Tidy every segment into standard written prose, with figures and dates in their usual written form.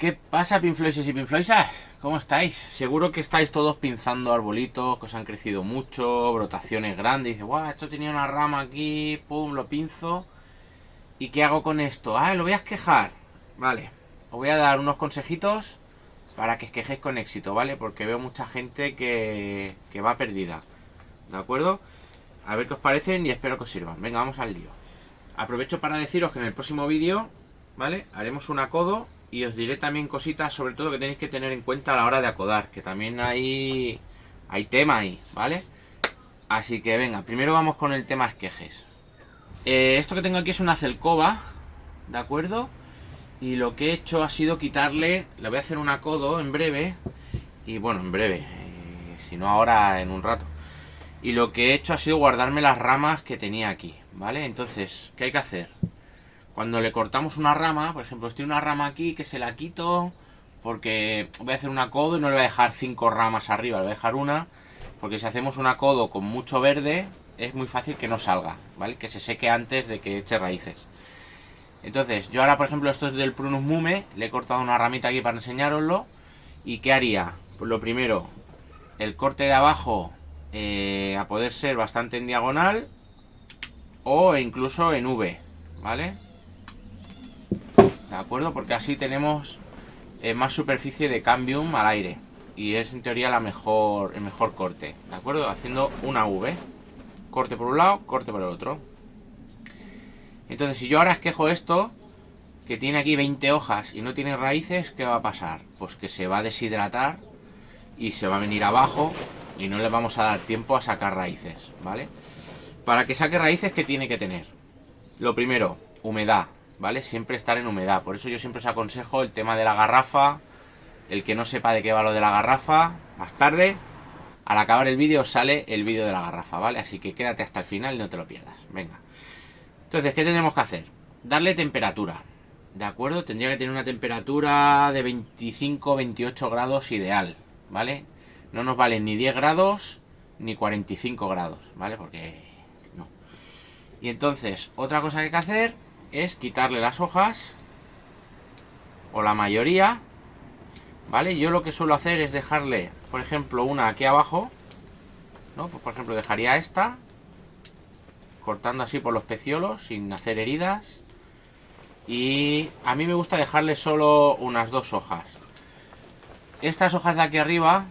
¿Qué pasa, pinfloises y pinfloisas? ¿Cómo estáis? Seguro que estáis todos pinzando arbolitos que os han crecido mucho, brotaciones grandes. Y dices, guau, esto tenía una rama aquí, pum, lo pinzo. ¿Y qué hago con esto? Ah, lo voy a esquejar. Vale, os voy a dar unos consejitos para que esquejéis con éxito, ¿vale? Porque veo mucha gente que va perdida. ¿De acuerdo? A ver qué os parecen y espero que os sirvan. Venga, vamos al lío. Aprovecho para deciros que en el próximo vídeo, ¿vale? Haremos un acodo y os diré también cositas, sobre todo que tenéis que tener en cuenta a la hora de acodar, que también hay tema ahí, ¿vale? Así que venga, primero vamos con el tema esquejes. Esto que tengo aquí es una celcoba, ¿de acuerdo? Y lo que he hecho ha sido quitarle, le voy a hacer un acodo en breve, y bueno, en breve, si no ahora en un rato. Y lo que he hecho ha sido guardarme las ramas que tenía aquí, ¿vale? Entonces, ¿qué hay que hacer? Cuando le cortamos una rama, por ejemplo, estoy una rama aquí que se la quito porque voy a hacer un acodo y no le voy a dejar 5 ramas arriba, le voy a dejar una, porque si hacemos un acodo con mucho verde es muy fácil que no salga, ¿vale? Que se seque antes de que eche raíces. Entonces, yo ahora, por ejemplo, esto es del Prunus mume, le he cortado una ramita aquí para enseñaroslo. ¿Y qué haría? Pues lo primero, el corte de abajo, a poder ser bastante en diagonal o incluso en V, ¿vale? ¿De acuerdo? Porque así tenemos más superficie de cambium al aire. Y es en teoría el mejor corte. ¿De acuerdo? Haciendo una V. Corte por un lado, corte por el otro. Entonces, si yo ahora esquejo esto, que tiene aquí 20 hojas y no tiene raíces, ¿qué va a pasar? Pues que se va a deshidratar y se va a venir abajo y no le vamos a dar tiempo a sacar raíces, ¿vale? Para que saque raíces, ¿qué tiene que tener? Lo primero, humedad, ¿vale? Siempre estar en humedad. Por eso yo siempre os aconsejo el tema de la garrafa. El que no sepa de qué va lo de la garrafa, más tarde, al acabar el vídeo, sale el vídeo de la garrafa, ¿vale? Así que quédate hasta el final y no te lo pierdas. Venga. Entonces, ¿qué tenemos que hacer? Darle temperatura. ¿De acuerdo? Tendría que tener una temperatura de 25-28 grados ideal, ¿vale? No nos valen ni 10 grados ni 45 grados, ¿vale? Porque no. Y entonces, otra cosa que hay que hacer es quitarle las hojas, o la mayoría, ¿vale? Yo lo que suelo hacer es dejarle, por ejemplo, una aquí abajo, ¿no? Pues por ejemplo, dejaría esta, cortando así por los peciolos, sin hacer heridas. Y a mí me gusta dejarle solo unas 2 hojas. Estas hojas de aquí arriba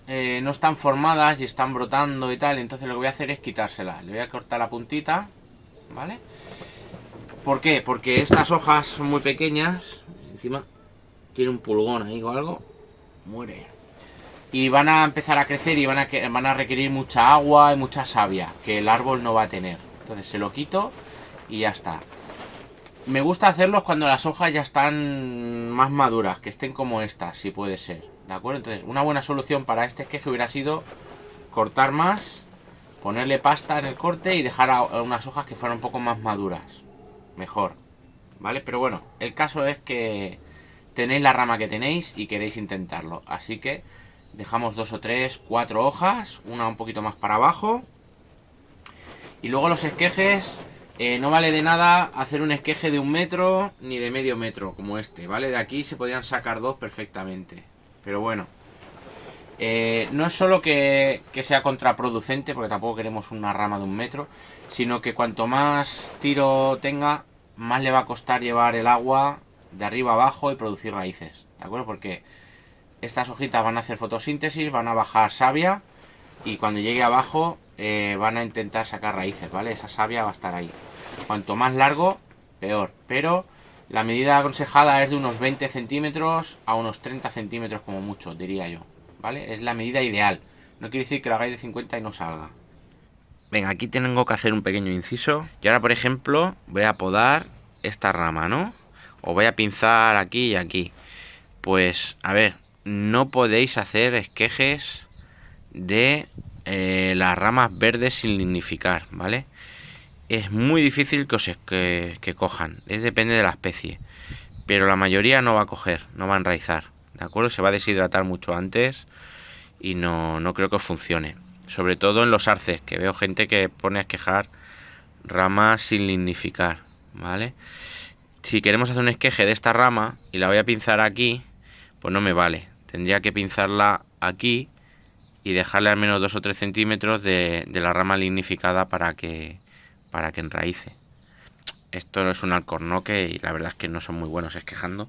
no están formadas y están brotando y tal, entonces lo que voy a hacer es quitárselas. Le voy a cortar la puntita, ¿vale? ¿Por qué? Porque estas hojas son muy pequeñas. Encima tiene un pulgón ahí o algo. Muere. Y van a empezar a crecer y van a requerir mucha agua y mucha savia, que el árbol no va a tener. Entonces se lo quito y ya está. Me gusta hacerlos cuando las hojas ya están más maduras, que estén como estas, si puede ser. ¿De acuerdo? Entonces, una buena solución para este esqueje hubiera sido cortar más, ponerle pasta en el corte y dejar unas hojas que fueran un poco más maduras. Mejor. ¿Vale? Pero bueno, el caso es que tenéis la rama que tenéis y queréis intentarlo. Así que dejamos 2 o 3, 4 hojas, una un poquito más para abajo. Y luego los esquejes, no vale de nada hacer un esqueje de 1 metro ni de medio metro como este, ¿vale? De aquí se podrían sacar 2 perfectamente. Pero bueno, no es solo que sea contraproducente, porque tampoco queremos una rama de 1 metro, sino que cuanto más tiro tenga, más le va a costar llevar el agua de arriba abajo y producir raíces, ¿de acuerdo? Porque estas hojitas van a hacer fotosíntesis, van a bajar savia y cuando llegue abajo van a intentar sacar raíces, ¿vale? Esa savia va a estar ahí. Cuanto más largo, peor. Pero la medida aconsejada es de unos 20 centímetros a unos 30 centímetros como mucho, diría yo, ¿vale? Es la medida ideal. No quiere decir que lo hagáis de 50 y no salga. Venga, aquí tengo que hacer un pequeño inciso. Y ahora, por ejemplo, voy a podar esta rama, ¿no? O voy a pinzar aquí y aquí. Pues, a ver, no podéis hacer esquejes de las ramas verdes sin lignificar, ¿vale? Es muy difícil que cojan, depende de la especie, pero la mayoría no va a coger, no va a enraizar, ¿de acuerdo? Se va a deshidratar mucho antes y no creo que os funcione, sobre todo en los arces, que veo gente que pone a esquejar ramas sin lignificar, ¿vale? Si queremos hacer un esqueje de esta rama y la voy a pinzar aquí, pues no me vale. Tendría que pinzarla aquí y dejarle al menos 2 o 3 centímetros de la rama lignificada para que enraíce. Esto no es un alcornoque y la verdad es que no son muy buenos esquejando,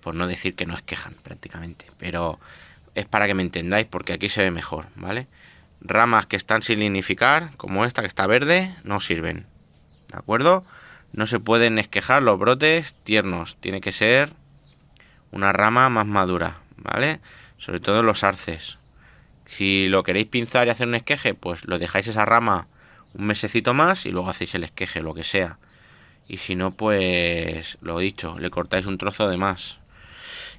por no decir que no esquejan prácticamente, pero es para que me entendáis porque aquí se ve mejor, ¿vale? Ramas que están sin lignificar, como esta que está verde, no sirven, ¿de acuerdo? No se pueden esquejar los brotes tiernos, tiene que ser una rama más madura, ¿vale? Sobre todo los arces. Si lo queréis pinzar y hacer un esqueje, pues lo dejáis esa rama un mesecito más y luego hacéis el esqueje, lo que sea. Y si no, pues lo dicho, le cortáis un trozo de más.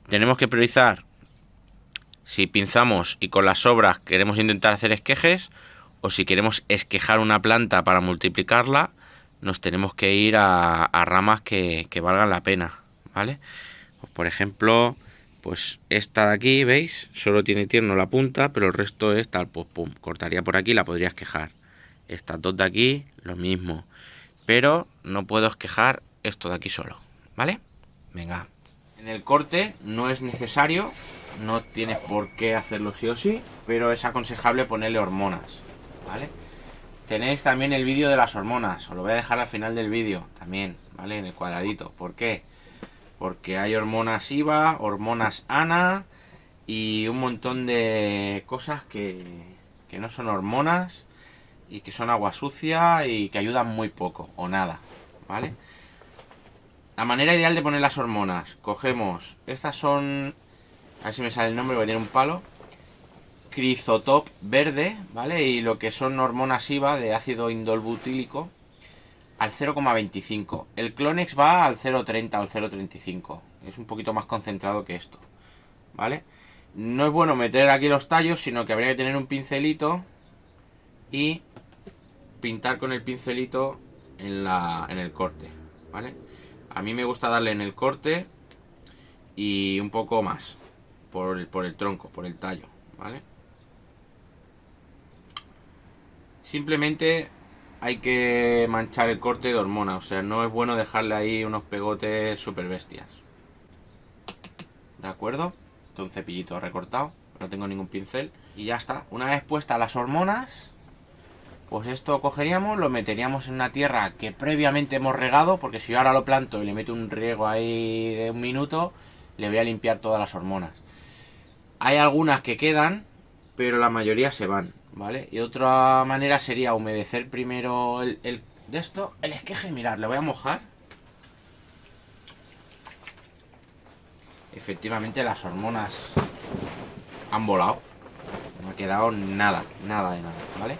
Tenemos que priorizar si pinzamos y con las sobras queremos intentar hacer esquejes, o si queremos esquejar una planta para multiplicarla, nos tenemos que ir a ramas que valgan la pena, ¿vale? Pues por ejemplo, pues esta de aquí, ¿veis? Solo tiene tierno la punta, pero el resto es tal, pues pum, cortaría por aquí y la podría esquejar. Estas dos de aquí, lo mismo. Pero no puedo esquejar esto de aquí solo, ¿vale? Venga. En el corte no es necesario, no tienes por qué hacerlo sí o sí, pero es aconsejable ponerle hormonas, ¿vale? Tenéis también el vídeo de las hormonas, os lo voy a dejar al final del vídeo también, ¿vale? En el cuadradito. ¿Por qué? Porque hay hormonas IVA, hormonas ANA y un montón de cosas que no son hormonas y que son agua sucia y que ayudan muy poco o nada, ¿vale? La manera ideal de poner las hormonas, cogemos, estas son, a ver si me sale el nombre, voy a tener un palo, Crizotop verde, ¿vale? Y lo que son hormonas IVA de ácido indolbutílico al 0,25. El Clonex va al 0,30 o al 0,35. Es un poquito más concentrado que esto, ¿vale? No es bueno meter aquí los tallos, sino que habría que tener un pincelito y pintar con el pincelito en el corte, ¿vale? A mí me gusta darle en el corte y un poco más por el tronco, por el tallo, ¿vale? Simplemente hay que manchar el corte de hormona, o sea, no es bueno dejarle ahí unos pegotes super bestias. ¿De acuerdo? Esto es un cepillito recortado, no tengo ningún pincel. Y ya está. Una vez puestas las hormonas, pues esto cogeríamos, lo meteríamos en una tierra que previamente hemos regado, porque si yo ahora lo planto y le meto un riego ahí de 1 minuto, le voy a limpiar todas las hormonas. Hay algunas que quedan, pero la mayoría se van, ¿vale? Y otra manera sería humedecer primero el esqueje. Mirad, le voy a mojar. Efectivamente las hormonas han volado. No ha quedado nada, nada de nada, ¿vale?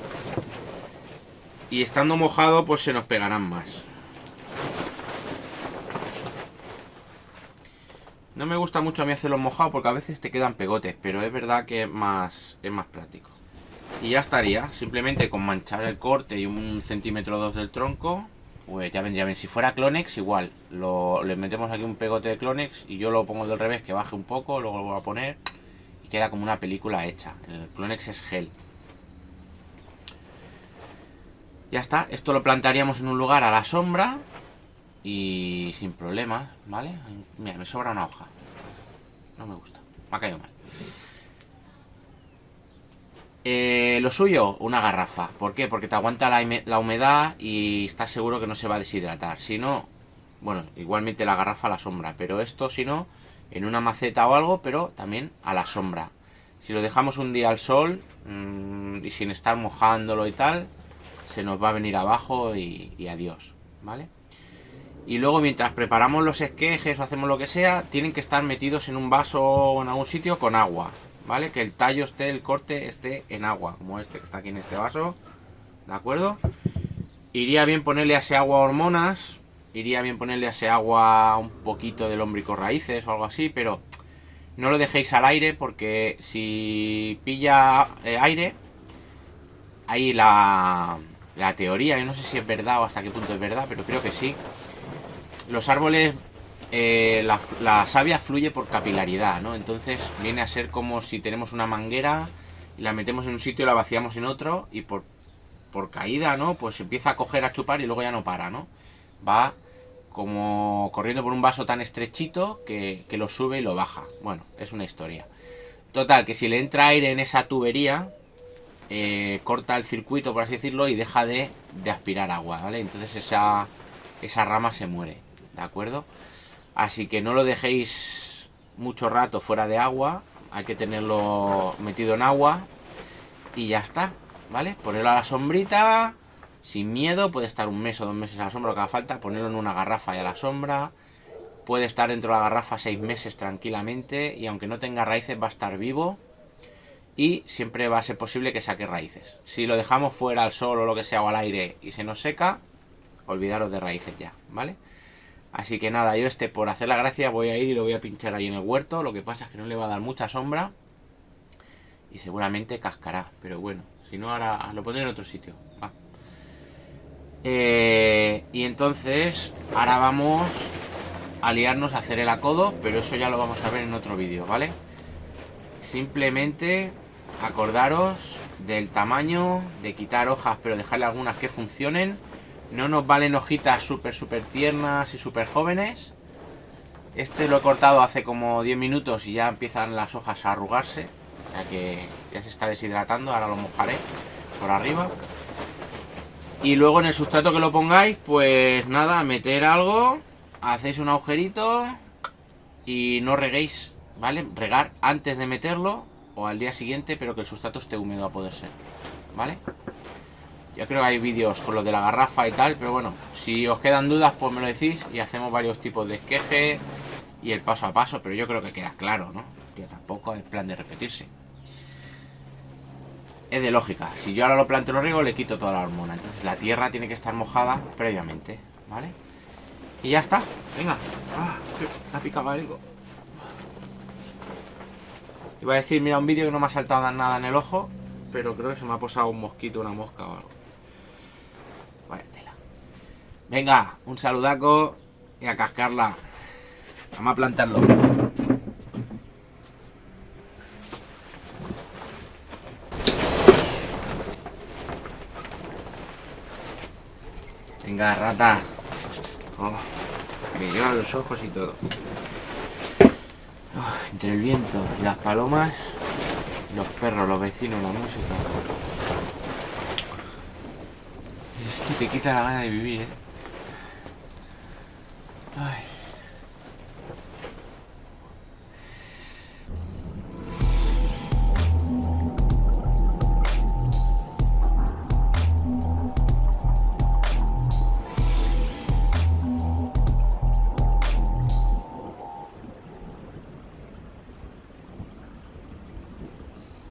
Y estando mojado, pues se nos pegarán más. No me gusta mucho a mí hacerlo mojado porque a veces te quedan pegotes, pero es verdad que es más práctico. Y ya estaría, simplemente con manchar el corte y 1,2 cm del tronco, pues ya vendría bien. Si fuera Clonex, igual, le metemos aquí un pegote de Clonex y yo lo pongo del revés, que baje un poco, luego lo vuelvo a poner y queda como una película hecha. El Clonex es gel. Ya está, esto lo plantaríamos en un lugar a la sombra y sin problemas, ¿vale? Mira, me sobra una hoja. No me gusta, me ha caído mal. Lo suyo, una garrafa. ¿Por qué? Porque te aguanta la humedad y estás seguro que no se va a deshidratar. Si no, bueno, igualmente la garrafa a la sombra, pero esto si no, en una maceta o algo, pero también a la sombra. Si lo dejamos un día al sol y sin estar mojándolo y tal, se nos va a venir abajo y adiós, ¿vale? Y luego mientras preparamos los esquejes o hacemos lo que sea, tienen que estar metidos en un vaso o en algún sitio con agua, ¿vale? Que el tallo esté, el corte esté en agua, como este que está aquí en este vaso, ¿de acuerdo? Iría bien ponerle a ese agua hormonas, iría bien ponerle a ese agua un poquito de lombrico raíces o algo así, pero no lo dejéis al aire porque si pilla aire, ahí la teoría, yo no sé si es verdad o hasta qué punto es verdad, pero creo que sí. Los árboles, la savia fluye por capilaridad, ¿no? Entonces viene a ser como si tenemos una manguera y la metemos en un sitio y la vaciamos en otro y por caída, ¿no? Pues empieza a coger, a chupar y luego ya no para, ¿no? Va como corriendo por un vaso tan estrechito que lo sube y lo baja. Bueno, es una historia. Total, que si le entra aire en esa tubería, corta el circuito, por así decirlo, y deja de aspirar agua, ¿vale? Entonces esa rama se muere, ¿de acuerdo? Así que no lo dejéis mucho rato fuera de agua, hay que tenerlo metido en agua y ya está, ¿vale? Ponerlo a la sombrita, sin miedo, puede estar 1 mes o 2 meses a la sombra, lo que haga falta, ponerlo en una garrafa y a la sombra. Puede estar dentro de la garrafa 6 meses tranquilamente y aunque no tenga raíces va a estar vivo y siempre va a ser posible que saque raíces. Si lo dejamos fuera al sol o lo que sea o al aire y se nos seca, olvidaros de raíces ya, ¿vale? Así que nada, yo por hacer la gracia voy a ir y lo voy a pinchar ahí en el huerto. Lo que pasa es que no le va a dar mucha sombra y seguramente cascará, pero bueno, si no ahora lo pondré en otro sitio, va. Y entonces ahora vamos a liarnos a hacer el acodo, pero eso ya lo vamos a ver en otro vídeo, ¿vale? Simplemente acordaros del tamaño, de quitar hojas pero dejarle algunas que funcionen. No nos valen hojitas súper tiernas y súper jóvenes. Este lo he cortado hace como 10 minutos y ya empiezan las hojas a arrugarse, o sea que ya se está deshidratando, ahora lo mojaré por arriba. Y luego en el sustrato que lo pongáis, pues nada, meter algo, hacéis un agujerito y no reguéis, ¿vale? Regar antes de meterlo o al día siguiente, pero que el sustrato esté húmedo a poder ser, ¿vale? Yo creo que hay vídeos con lo de la garrafa y tal, pero bueno, si os quedan dudas, pues me lo decís y hacemos varios tipos de esqueje y el paso a paso, pero yo creo que queda claro, ¿no? Que tampoco es plan de repetirse. Es de lógica, si yo ahora lo planteo y lo riego, le quito toda la hormona, entonces la tierra tiene que estar mojada previamente, ¿vale? Y ya está, venga. Me ha picado algo. Iba a decir, mira un vídeo que no me ha saltado nada en el ojo, pero creo que se me ha posado un mosquito, una mosca o algo. Vaya tela. Venga, un saludaco y a cascarla. Vamos a plantarlo. Venga, rata. Oh, me llevan los ojos y todo. Oh, entre el viento, las palomas, los perros, los vecinos, la música. Es que te quita la gana de vivir, ¿eh? Ay.